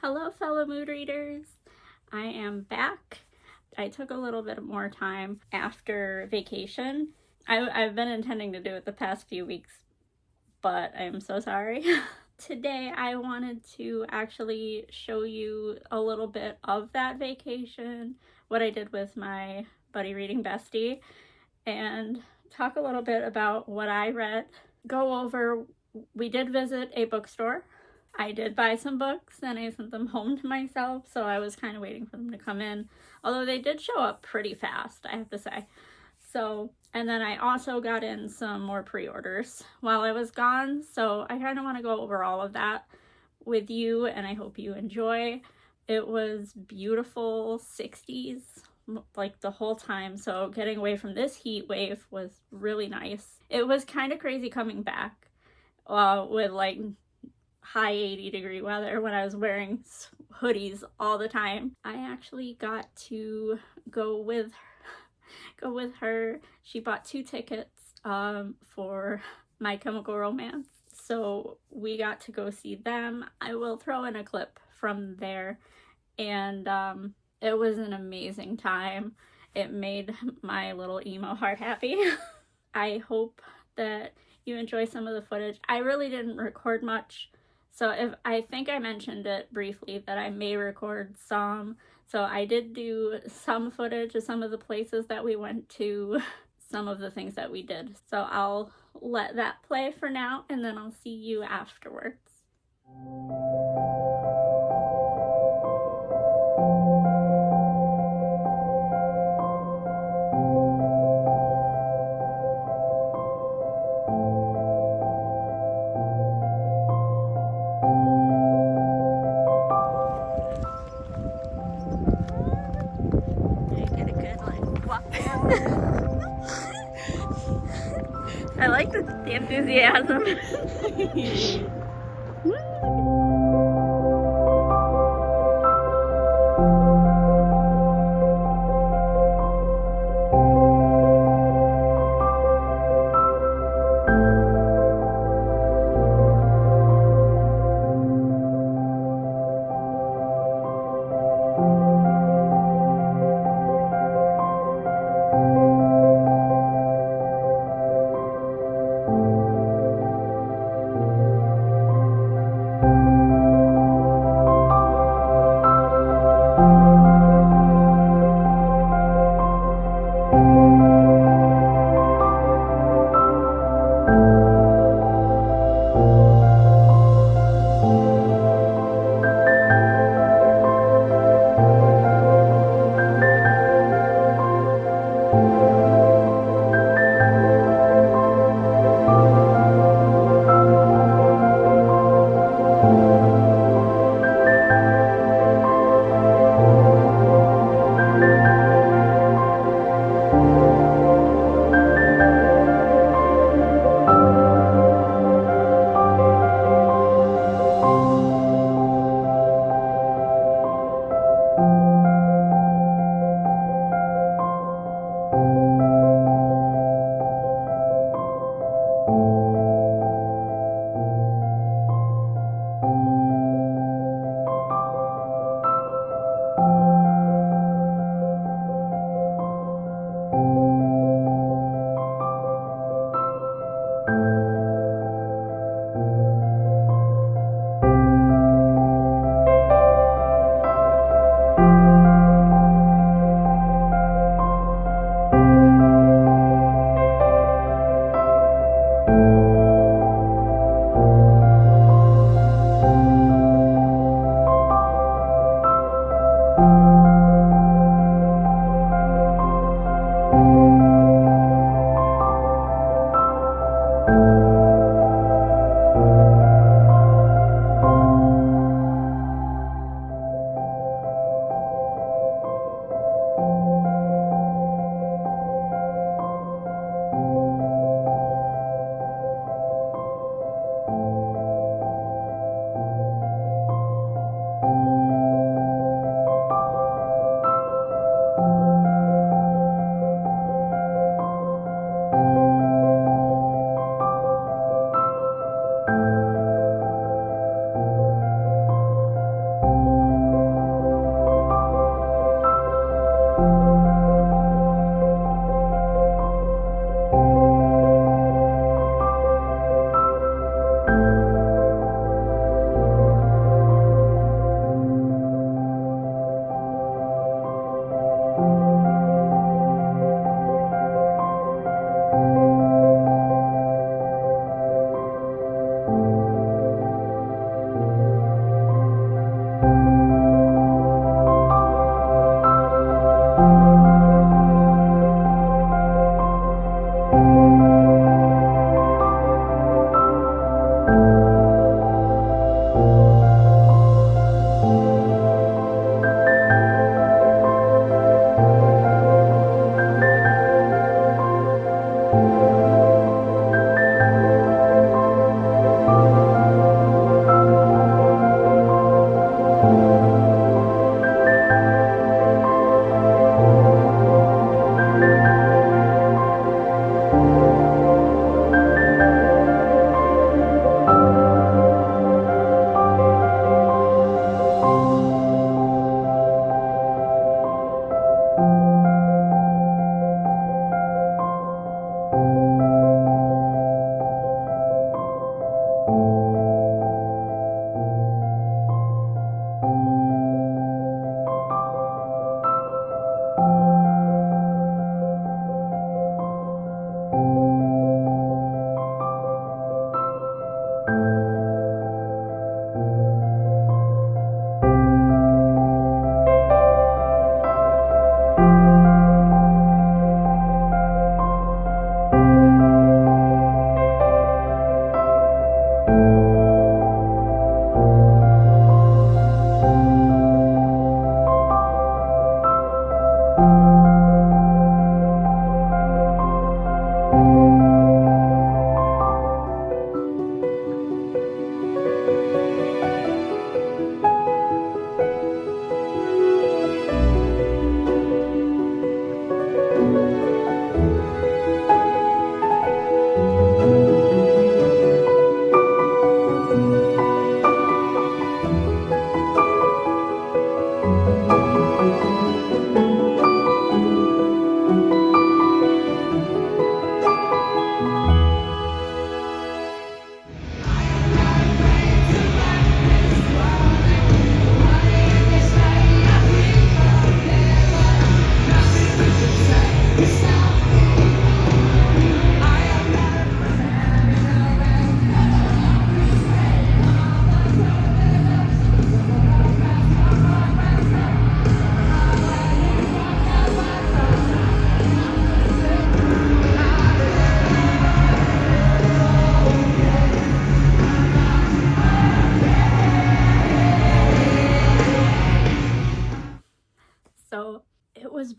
Hello, fellow mood readers. I am back. I took a little bit more time after vacation. I've been intending to do it the past few weeks, but I'm so sorry. Today I wanted to actually show you a little bit of that vacation, what I did with my buddy reading bestie, and talk a little bit about what I read. Go over, we did visit a bookstore. I did buy some books and I sent them home to myself, so I was kind of waiting for them to come in, although they did show up pretty fast, I have to say. So, and then I also got in some more pre-orders while I was gone, so I kind of want to go over all of that with you, and I hope you enjoy. It was beautiful 60s like the whole time, so getting away from this heat wave was really nice. It was kind of crazy coming back with like high 80-degree weather when I was wearing hoodies all the time. I actually got to go with her. She bought 2 tickets for My Chemical Romance, so we got to go see them. I will throw in a clip from there, and it was an amazing time. It made my little emo heart happy. I hope that you enjoy some of the footage. I really didn't record much, so I think I mentioned it briefly that I may record some. So I did do some footage of some of the places that we went to, some of the things that we did. So I'll let that play for now, and then I'll see you afterwards. I like the enthusiasm.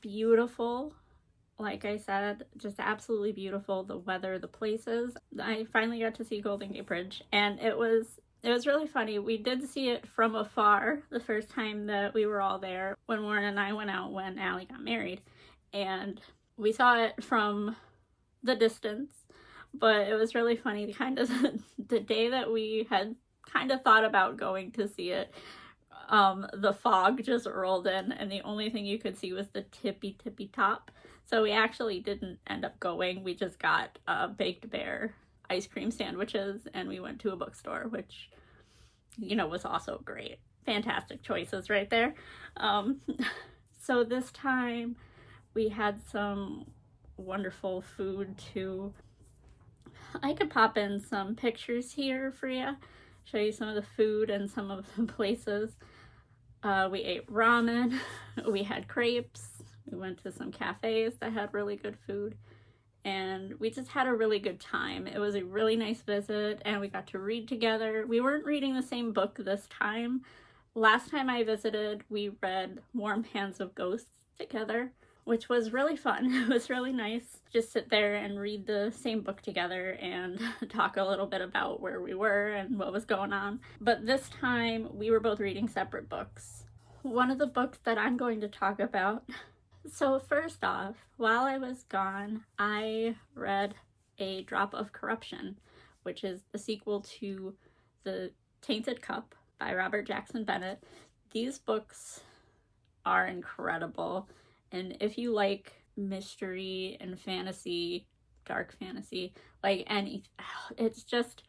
beautiful. Like I said, just absolutely beautiful. The weather, the places. I finally got to see Golden Gate Bridge, and it was really funny. We did see it from afar the first time that we were all there when Warren and I went out when Allie got married, and we saw it from the distance. But it was really funny, kind of the day that we had kind of thought about going to see it, the fog just rolled in, and the only thing you could see was the tippy top. So we actually didn't end up going. We just got Baked Bear ice cream sandwiches, and we went to a bookstore, which, you know, was also great. Fantastic choices right there. So this time we had some wonderful food too. I could pop in some pictures here for you, show you some of the food and some of the places. We ate ramen, we had crepes, we went to some cafes that had really good food, and we just had a really good time. It was a really nice visit, and we got to read together. We weren't reading the same book this time. Last time I visited, we read Warm Hands of Ghosts together, which was really fun. It was really nice. Just sit there and read the same book together and talk a little bit about where we were and what was going on. But this time, we were both reading separate books. One of the books that I'm going to talk about. So first off, while I was gone, I read A Drop of Corruption, which is the sequel to The Tainted Cup by Robert Jackson Bennett. These books are incredible. And if you like mystery and fantasy, dark fantasy, like any, it's just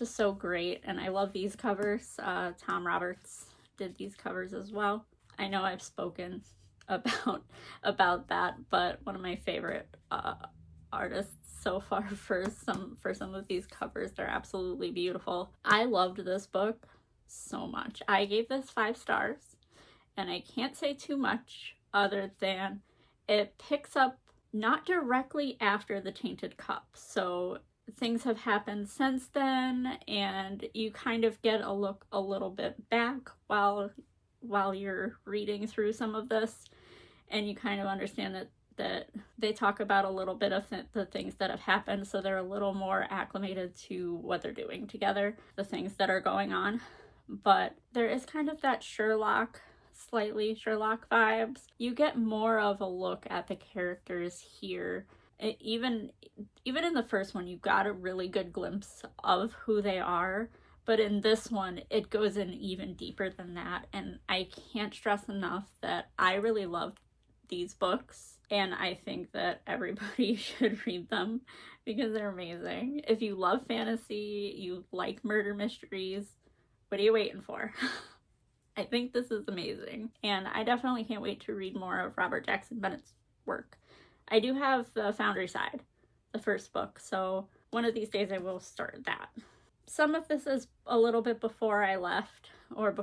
so great. And I love these covers. Tom Roberts did these covers as well. I know I've spoken about that, but one of my favorite artists so far for some of these covers. They're absolutely beautiful. I loved this book so much. I gave this 5 stars, and I can't say too much other than it picks up not directly after The Tainted Cup. So things have happened since then, and you kind of get a look a little bit back while you're reading through some of this, and you kind of understand that they talk about a little bit of the things that have happened, so they're a little more acclimated to what they're doing together, the things that are going on. But there is kind of that slightly Sherlock vibes. You get more of a look at the characters here. Even in the first one, you got a really good glimpse of who they are, but in this one, it goes in even deeper than that, and I can't stress enough that I really loved these books, and I think that everybody should read them because they're amazing. If you love fantasy, you like murder mysteries, what are you waiting for? I think this is amazing, and I definitely can't wait to read more of Robert Jackson Bennett's work. I do have the Foundry Side, the first book, so one of these days I will start that. Some of this is a little bit before I left, or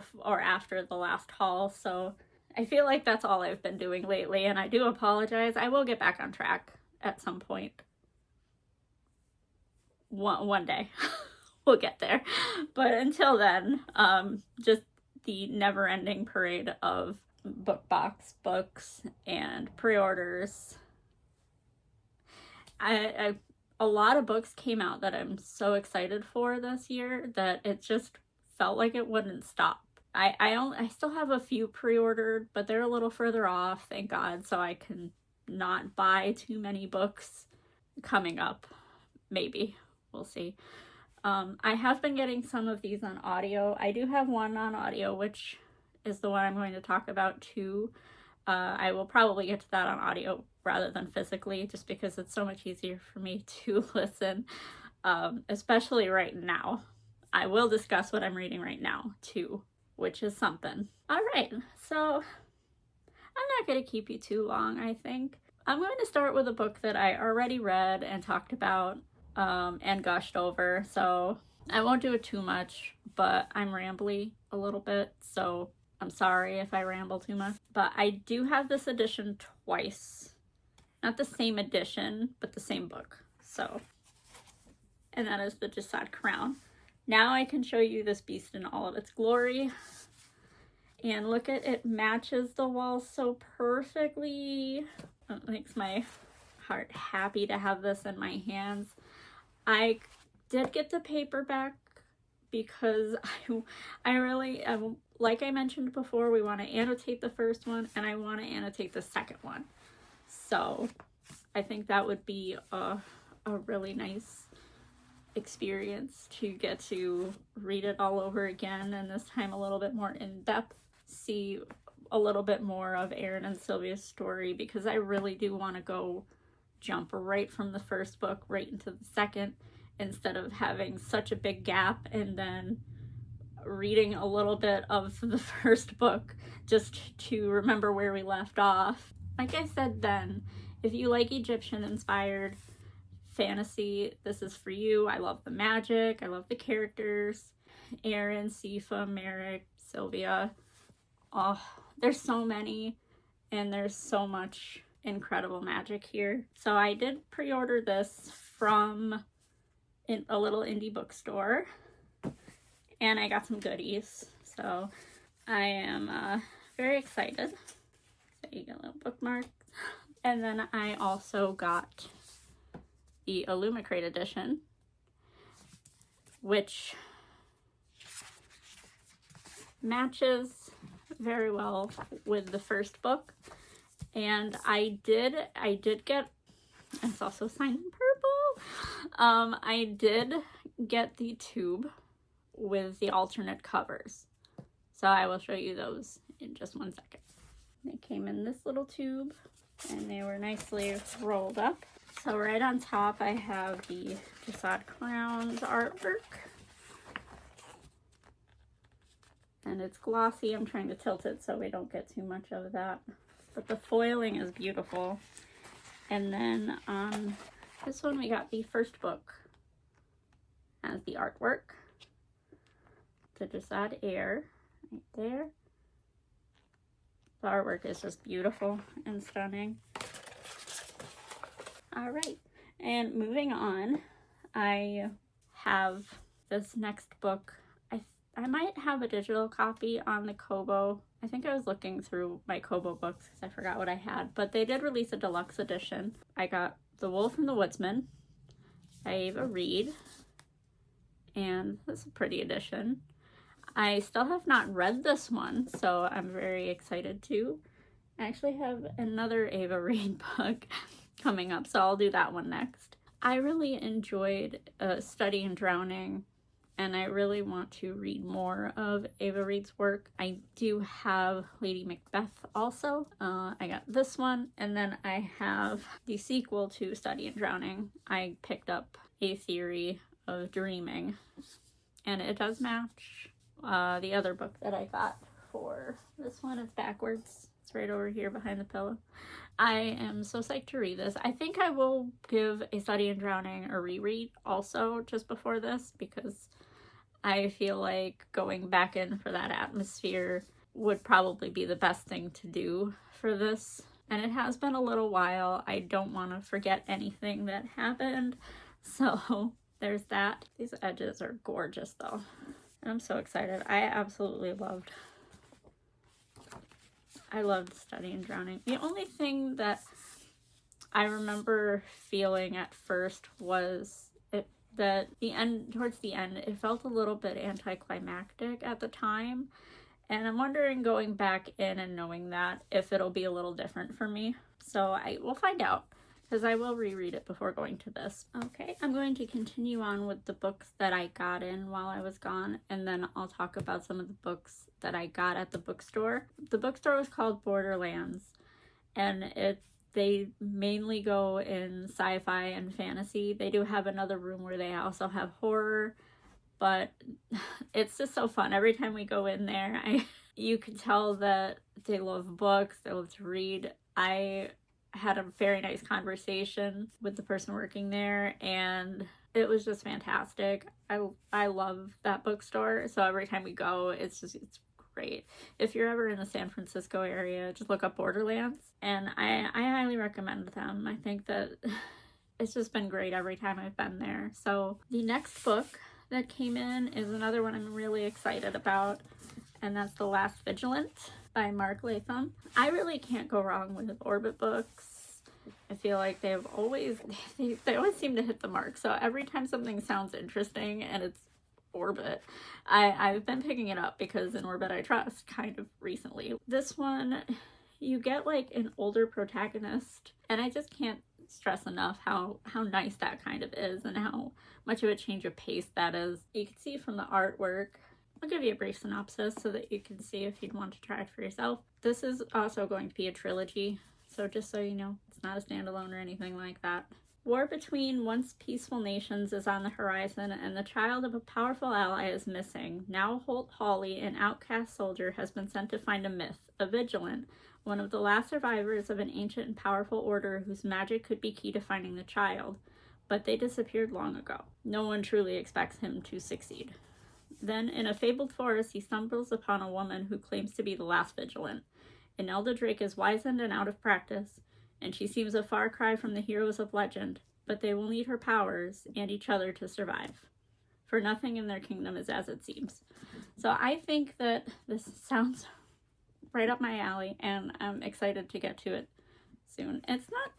after the last haul, so I feel like that's all I've been doing lately, and I do apologize. I will get back on track at some point. One day. We'll get there. But until then, just the never-ending parade of BookBox books and pre-orders. A lot of books came out that I'm so excited for this year that it just felt like it wouldn't stop. I still have a few pre-ordered, but they're a little further off, thank God, so I can not buy too many books coming up. Maybe. We'll see. I have been getting some of these on audio. I do have one on audio, which is the one I'm going to talk about too. I will probably get to that on audio rather than physically, just because it's so much easier for me to listen, especially right now. I will discuss what I'm reading right now too, which is something. All right, so I'm not going to keep you too long, I think. I'm going to start with a book that I already read and talked about and gushed over, so I won't do it too much, but I'm rambly a little bit, so I'm sorry if I ramble too much. But I do have this edition twice. Not the same edition, but the same book. So, and that is the dhoukd Crown. Now I can show you this beast in all of its glory. And look at it, matches the wall so perfectly. It makes my heart happy to have this in my hands. I did get the paperback because I really, like I mentioned before, we want to annotate the first one and I want to annotate the second one. So I think that would be a really nice experience to get to read it all over again, and this time a little bit more in depth, see a little bit more of Aaron and Sylvia's story, because I really do want to go jump right from the first book right into the second, instead of having such a big gap and then reading a little bit of the first book just to remember where we left off. Like I said then, if you like Egyptian inspired fantasy, this is for you. I love the magic, I love the characters, Aaron, Sifa, Merrick, Sylvia. Oh, there's so many, and there's so much incredible magic here. So I did pre-order this from a little indie bookstore, and I got some goodies, so I am very excited. So you get a little bookmark, and then I also got the Illumicrate edition, which matches very well with the first book. And I did get, it's also signed in purple. I did get the tube with the alternate covers, so I will show you those in just one second. They came in this little tube and they were nicely rolled up. So right on top I have the dhoukd crowns artwork, and it's glossy. I'm trying to tilt it so we don't get too much of that, but the foiling is beautiful. And then on this one we got the first book as the artwork, the dhoukd air right there. The artwork is just beautiful and stunning. All right, and moving on, I have this next book. I might have a digital copy on the Kobo. I think I was looking through my Kobo books because I forgot what I had, but they did release a deluxe edition. I got The Wolf and the Woodsman by Ava Reed, and this is a pretty edition. I still have not read this one, so I'm very excited to. I actually have another Ava Reed book coming up, so I'll do that one next. I really enjoyed Study in Drowning, and I really want to read more of Ava Reed's work. I do have Lady Macbeth also. I got this one, and then I have the sequel to Study in Drowning. I picked up A Theory of Dreaming, and it does match the other book that I got for this one. It's backwards. It's right over here behind the pillow. I am so psyched to read this. I think I will give A Study in Drowning a reread also just before this, because I feel like going back in for that atmosphere would probably be the best thing to do for this. And it has been a little while. I don't want to forget anything that happened, so there's that. These edges are gorgeous though, and I'm so excited. I loved Study in Drowning. The only thing that I remember feeling at first was that towards the end, it felt a little bit anticlimactic at the time. And I'm wondering, going back in and knowing that, if it'll be a little different for me. So we'll find out, because I will reread it before going to this. Okay, I'm going to continue on with the books that I got in while I was gone, and then I'll talk about some of the books that I got at the bookstore. The bookstore was called Borderlands, and they mainly go in sci-fi and fantasy. They do have another room where they also have horror, but it's just so fun. Every time we go in there, you can tell that they love books, they love to read. I had a very nice conversation with the person working there, and it was just fantastic. I love that bookstore, so every time we go, it's great. If you're ever in the San Francisco area, just look up Borderlands, and I highly recommend them. I think that it's just been great every time I've been there. So the next book that came in is another one I'm really excited about, and that's The Last Vigilant by Mark Latham. I really can't go wrong with Orbit books. I feel like they always seem to hit the mark. So every time something sounds interesting and it's Orbit, I've been picking it up because in Orbit I trust kind of recently. This one, you get like an older protagonist, and I just can't stress enough how nice that kind of is and how much of a change of pace that is. You can see from the artwork. I'll give you a brief synopsis so that you can see if you'd want to try it for yourself. This is also going to be a trilogy, so just so you know, it's not a standalone or anything like that. War between once peaceful nations is on the horizon, and the child of a powerful ally is missing. Now Holt Hawley, an outcast soldier, has been sent to find a myth, a vigilant, one of the last survivors of an ancient and powerful order whose magic could be key to finding the child. But they disappeared long ago. No one truly expects him to succeed. Then, in a fabled forest, he stumbles upon a woman who claims to be the last vigilant. Imelda Drake is wizened and out of practice, and she seems a far cry from the heroes of legend, but they will need her powers and each other to survive. For nothing in their kingdom is as it seems. So I think that this sounds right up my alley, and I'm excited to get to it soon. It's not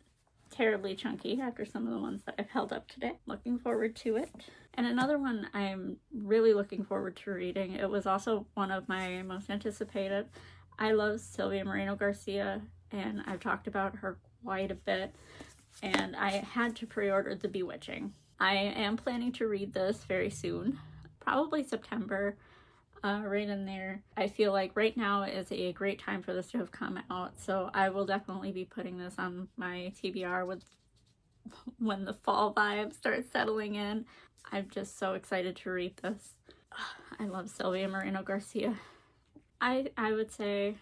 terribly chunky after some of the ones that I've held up today. Looking forward to it. And another one I'm really looking forward to reading, it was also one of my most anticipated. I love Sylvia Moreno Garcia, and I've talked about her quite a bit, and I had to pre-order The Bewitching. I am planning to read this very soon, probably September, right in there. I feel like right now is a great time for this to have come out, so I will definitely be putting this on my TBR when the fall vibe starts settling in. I'm just so excited to read this. I love Sylvia Moreno Garcia. I would say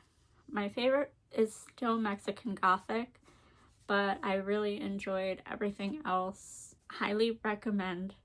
my favorite is still Mexican Gothic, but I really enjoyed everything else. Highly recommend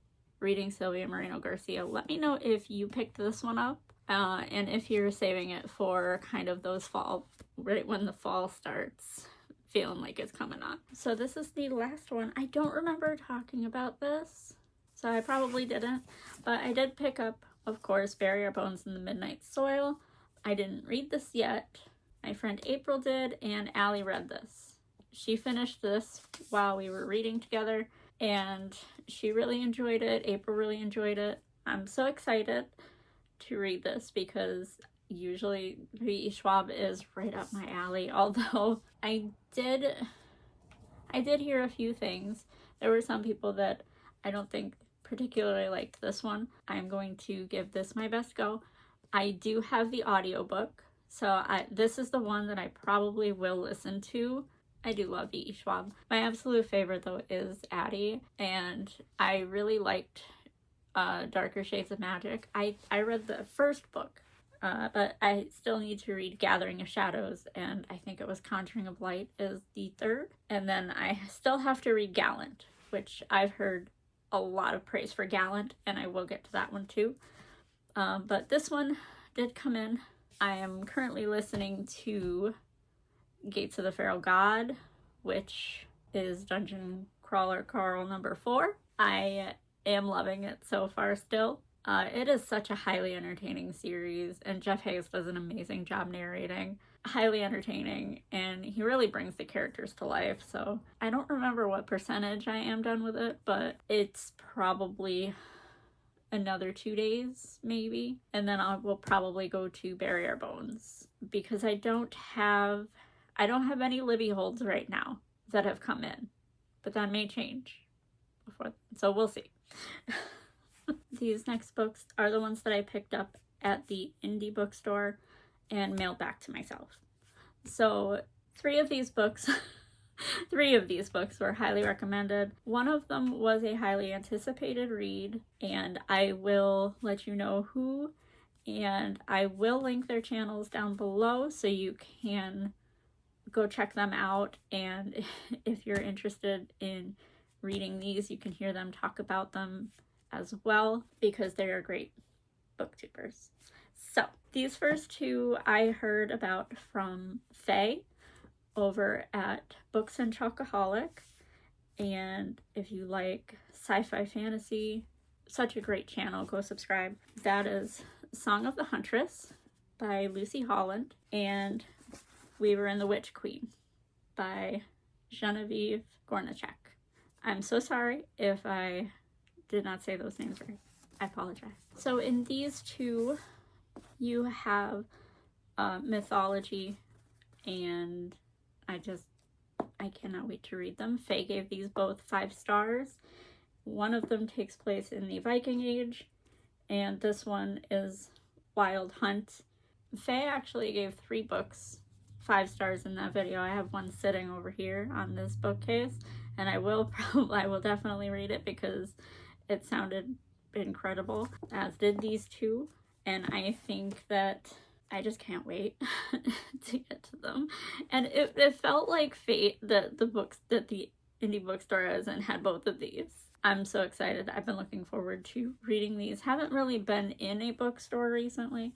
reading Sylvia Moreno Garcia. Let me know if you picked this one up, and if you're saving it for kind of those fall, right when the fall starts feeling like it's coming on. So this is the last one. I don't remember talking about this, so I probably didn't, but I did pick up, of course, Bury Our Bones in the Midnight Soil. I didn't read this yet. My friend April did, and Allie read this. She finished this while we were reading together, and she really enjoyed it. April really enjoyed it. I'm so excited to read this because usually V.E. Schwab is right up my alley, although I did hear a few things. There were some people that I don't think particularly liked this one. I'm going to give this my best go. I do have the audiobook, so this is the one that I probably will listen to. I do love V.E. Schwab. My absolute favorite, though, is Addie, and I really liked Darker Shades of Magic. I read the first book, but I still need to read Gathering of Shadows, and I think it was Conjuring of Light is the third. And then I still have to read Gallant, which I've heard a lot of praise for Gallant, and I will get to that one too. But this one did come in. I am currently listening to Gates of the Feral God, which is Dungeon Crawler Carl number 4. I am loving it so far still. It is such a highly entertaining series, and Jeff Hayes does an amazing job narrating. Highly entertaining, and he really brings the characters to life. So I don't remember what percentage I am done with it, but it's probably another 2 days maybe, and then I will probably go to Bury Our Bones because I don't have any Libby holds right now that have come in, but that may change before, so we'll see. These next books are the ones that I picked up at the indie bookstore and mailed back to myself. So 3 of these books were highly recommended. One of them was a highly anticipated read, and I will let you know who, and I will link their channels down below so you can go check them out. And if you're interested in reading these, you can hear them talk about them as well because they are great booktubers. So these first 2 I heard about from Faye over at Books and Chocoholic, and if you like sci-fi fantasy, such a great channel, go subscribe. That is Song of the Huntress by Lucy Holland, and We Were in the Witch Queen by Genevieve Gornichek. I'm so sorry if I did not say those names right. I apologize. So in these two, you have mythology, and I cannot wait to read them. Faye gave these both 5 stars. One of them takes place in the Viking Age, and this one is Wild Hunt. Faye actually gave 3 books 5 stars in that video. I have one sitting over here on this bookcase, and I will definitely read it because it sounded incredible, as did these 2, and I think that I just can't wait to get to them. And it felt like fate that the books that the indie bookstore is in had both of these. I'm so excited. I've been looking forward to reading these. Haven't really been in a bookstore recently.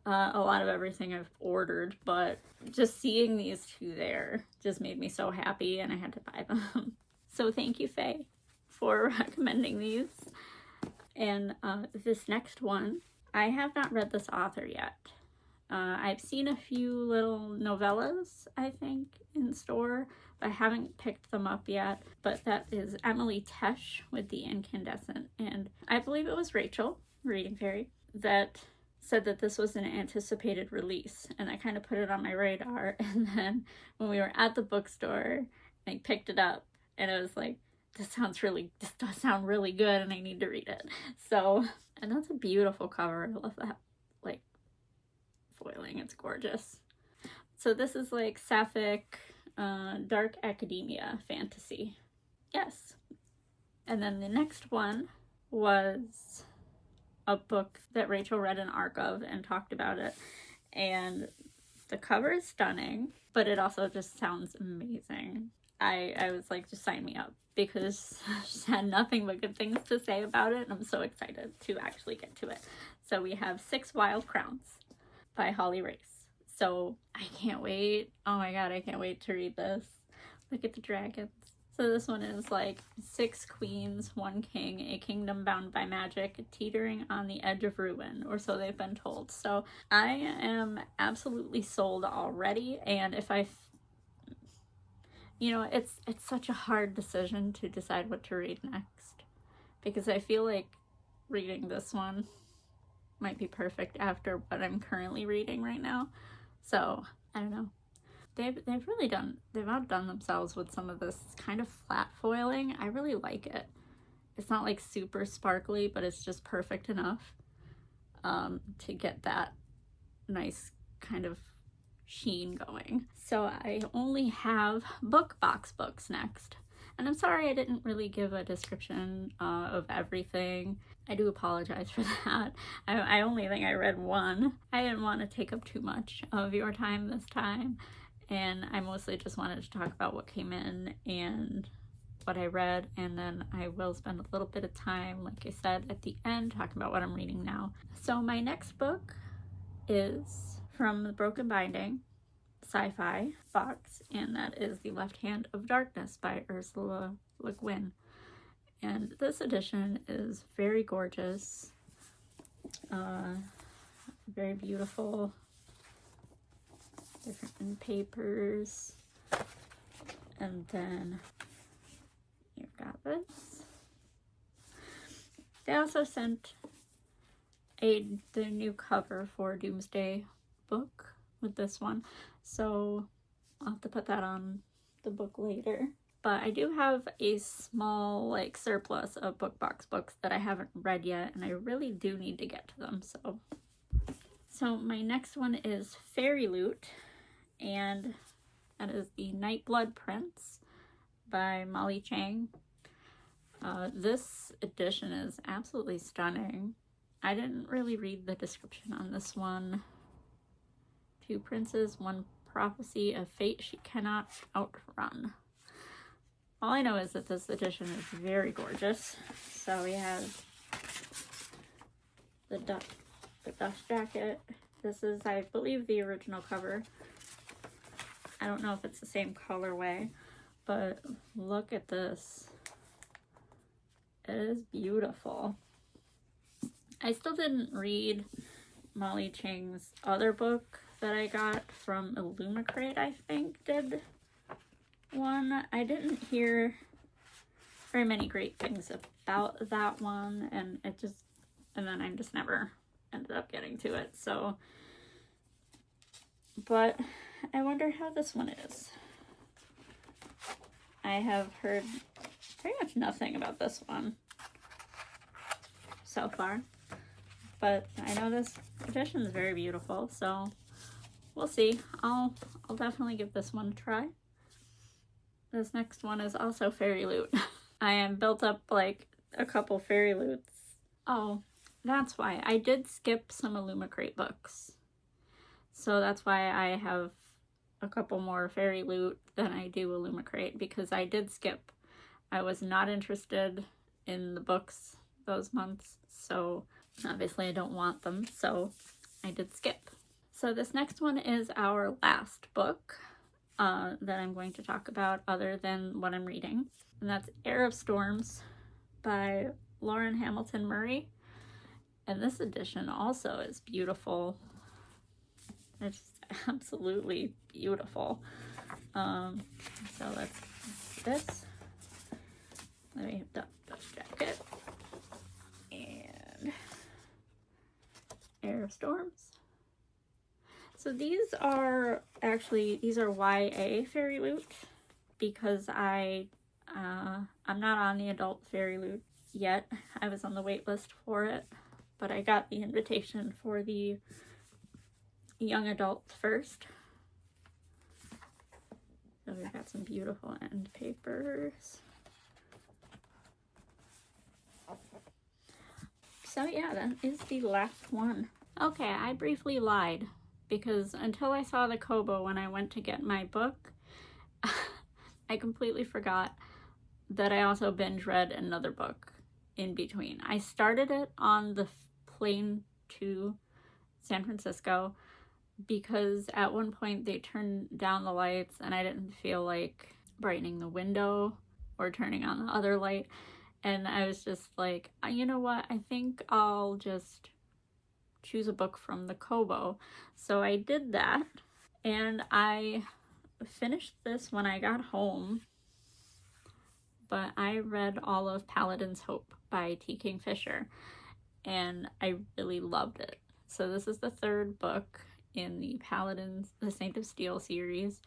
A lot of everything I've ordered, but just seeing these 2 there just made me so happy, and I had to buy them. So thank you, Faye, for recommending these. And this next one, I have not read this author yet. I've seen a few little novellas, I think, in store, but I haven't picked them up yet. But that is Emily Tesh with The Incandescent. And I believe it was Rachel, Reading Fairy, that said that this was an anticipated release. And I kind of put it on my radar. And then when we were at the bookstore, I picked it up, and it was like, this does sound really good, and I need to read it. So, and that's a beautiful cover. I love that, like, foiling. It's gorgeous. So this is like sapphic, dark academia fantasy. Yes. And then the next one was a book that Rachel read an arc of and talked about it. And the cover is stunning, but it also just sounds amazing. I was like, just sign me up, because she had nothing but good things to say about it, and I'm so excited to actually get to it. So we have 6 Wild Crowns by Holly Race. So I can't wait. Oh my god, I can't wait to read this. Look at the dragons. So this one is like 6 queens, 1 king, a kingdom bound by magic, teetering on the edge of ruin, or so they've been told. So I am absolutely sold already, and if it's such a hard decision to decide what to read next, because I feel like reading this one might be perfect after what I'm currently reading right now. So I don't know. They've outdone themselves with some of this kind of flat foiling. I really like it. It's not like super sparkly, but it's just perfect enough to get that nice kind of sheen going. So I only have book box books next. And I'm sorry I didn't really give a description of everything. I do apologize for that. I only think I read 1. I didn't want to take up too much of your time this time. And I mostly just wanted to talk about what came in and what I read. And then I will spend a little bit of time, like I said, at the end talking about what I'm reading now. So my next book is from the Broken Binding sci-fi box, and that is The Left Hand of Darkness by Ursula Le Guin. And this edition is very gorgeous, very beautiful, different papers, and then you've got this. They also sent the new cover for Doomsday Book with this one, so I'll have to put that on the book later. But I do have a small like surplus of book box books that I haven't read yet, and I really do need to get to them. So my next one is Fairy Loot, and that is the Nightblood Prince by Molly Chang. This edition is absolutely stunning. I didn't really read the description on this one. 2 princes, 1 prophecy of fate she cannot outrun. All I know is that this edition is very gorgeous. So we have the dust jacket. This is, I believe, the original cover. I don't know if it's the same colorway, but look at this. It is beautiful. I still didn't read Molly Chang's other book that I got from Illumicrate, I think, did one. I didn't hear very many great things about that one, and then I just never ended up getting to it. So, but I wonder how this one is. I have heard pretty much nothing about this one so far, but I know this edition is very beautiful, so we'll see. I'll definitely give this one a try. This next one is also Fairy Loot. I am built up like a couple Fairy Loots. Oh, that's why. I did skip some Illumicrate books. So that's why I have a couple more Fairy Loot than I do Illumicrate, because I did skip. I was not interested in the books those months, so obviously I don't want them, so I did skip. So this next one is our last book that I'm going to talk about other than what I'm reading, and that's Heir of Storms by Lauren Hamilton Murray. And this edition also is beautiful. It's absolutely beautiful. So let's this. Let me have dust jacket and Heir of Storms. So these are YA Fairy Loot, because I'm not on the adult Fairy Loot yet. I was on the wait list for it, but I got the invitation for the young adult first. So we've got some beautiful end papers. So yeah, that is the last one. Okay, I briefly lied, because until I saw the Kobo when I went to get my book, I completely forgot that I also binge read another book in between. I started it on the plane to San Francisco because at one point they turned down the lights and I didn't feel like brightening the window or turning on the other light. And I was just like, you know what? I think I'll just choose a book from the Kobo. So I did that, and I finished this when I got home. But I read all of Paladin's Hope by T. Kingfisher, and I really loved it. So this is the third book in the The Saint of Steel series,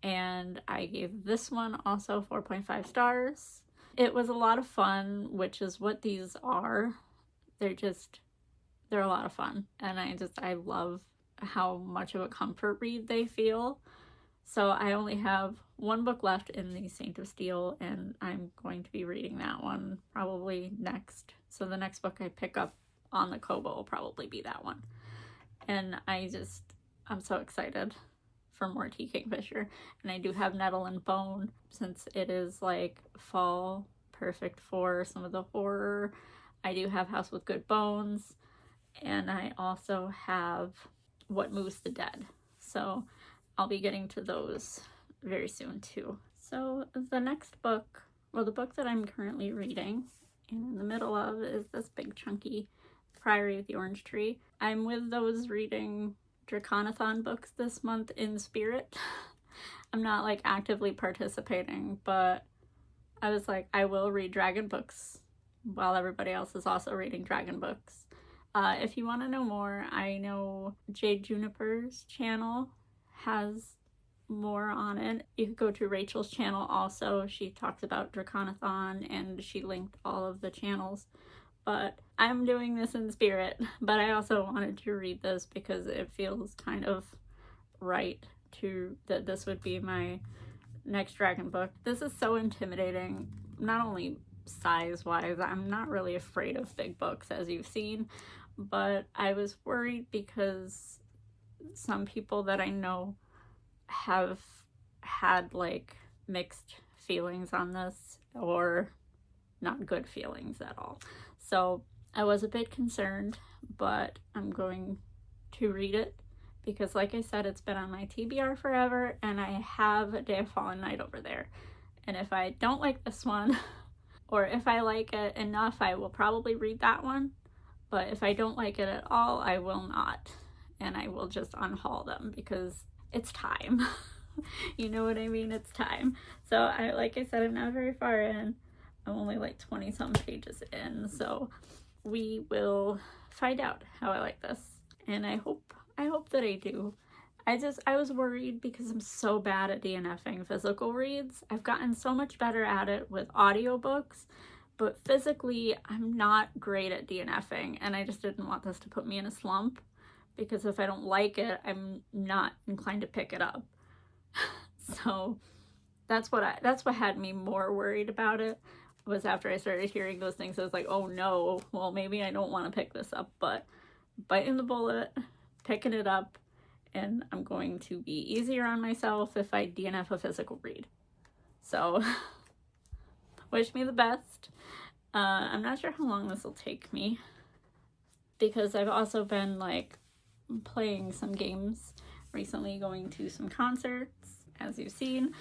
and I gave this one also 4.5 stars. It was a lot of fun, which is what these are. They're a lot of fun, and I love how much of a comfort read they feel. So I only have one book left in the Saint of Steel, and I'm going to be reading that one probably next. So the next book I pick up on the Kobo will probably be that one. And I'm so excited for more T. Kingfisher. And I do have Nettle and Bone, since it is like fall, perfect for some of the horror. I do have House with Good Bones, and I also have What Moves the Dead. So I'll be getting to those very soon too. So the next book, well, the book that I'm currently reading and in the middle of, is this big chunky Priory of the Orange Tree. I'm with those reading Draconathon books this month in spirit. I'm not like actively participating, but I was like, I will read dragon books while everybody else is also reading dragon books. If you want to know more, I know Jade Juniper's channel has more on it. You could go to Rachel's channel also. She talks about Draconathon, and she linked all of the channels. But I'm doing this in spirit, but I also wanted to read this because it feels kind of right that this would be my next dragon book. This is so intimidating, not only size-wise. I'm not really afraid of big books, as you've seen, but I was worried because some people that I know have had like mixed feelings on this, or not good feelings at all. So I was a bit concerned, but I'm going to read it because, like I said, it's been on my TBR forever, and I have A Day of Fallen Night over there. And if I don't like this one, or if I like it enough, I will probably read that one. But if I don't like it at all, I will not. And I will just unhaul them because it's time. You know what I mean? It's time. So like I said, I'm not very far in. I'm only like 20 some pages in. So we will find out how I like this. And I hope that I do. I was worried because I'm so bad at DNFing physical reads. I've gotten so much better at it with audiobooks, but physically I'm not great at DNFing, and I just didn't want this to put me in a slump because if I don't like it, I'm not inclined to pick it up. So that's what had me more worried about it, was after I started hearing those things. I was like, oh no, well maybe I don't want to pick this up, but biting the bullet, picking it up, and I'm going to be easier on myself if I DNF a physical read. So wish me the best. I'm not sure how long this will take me because I've also been like playing some games recently, going to some concerts, as you've seen,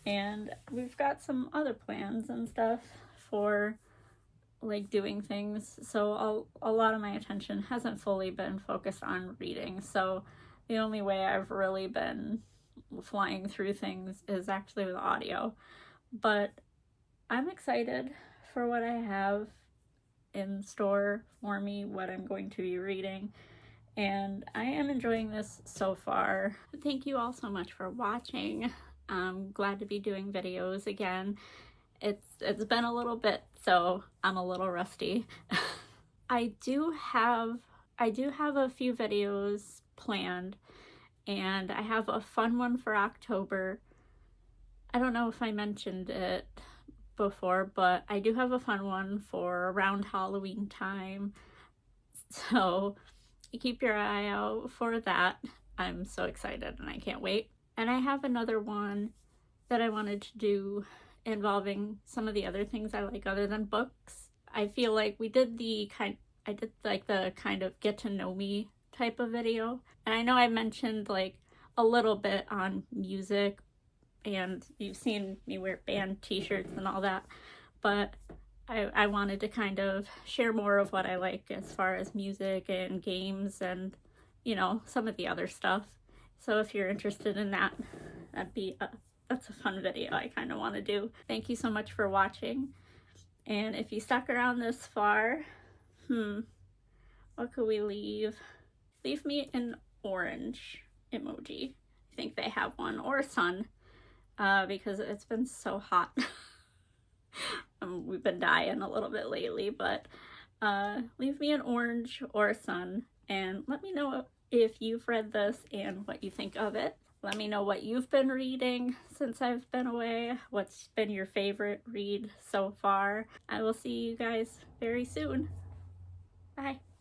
and we've got some other plans and stuff for like doing things, so a lot of my attention hasn't fully been focused on reading. So the only way I've really been flying through things is actually with audio. But I'm excited for what I have in store for me, what I'm going to be reading, and I am enjoying this so far. Thank you all so much for watching. I'm glad to be doing videos again. It's been a little bit, so I'm a little rusty. I do have a few videos planned, and I have a fun one for October. I don't know if I mentioned it before, but I do have a fun one for around Halloween time, so keep your eye out for that. I'm so excited and I can't wait. And I have another one that I wanted to do involving some of the other things I like other than books. I feel like I did the kind of get to know me type of video, and I know I mentioned like a little bit on music, and you've seen me wear band t-shirts and all that, but I wanted to kind of share more of what I like as far as music and games and, you know, some of the other stuff. So if you're interested in that, that's a fun video I kind of want to do. Thank you so much for watching. And if you stuck around this far, what could we leave? Leave me an orange emoji. I think they have one, or a sun, because it's been so hot. We've been dying a little bit lately, but leave me an orange or a sun, and let me know if you've read this and what you think of it. Let me know what you've been reading since I've been away. What's been your favorite read so far? I will see you guys very soon. Bye.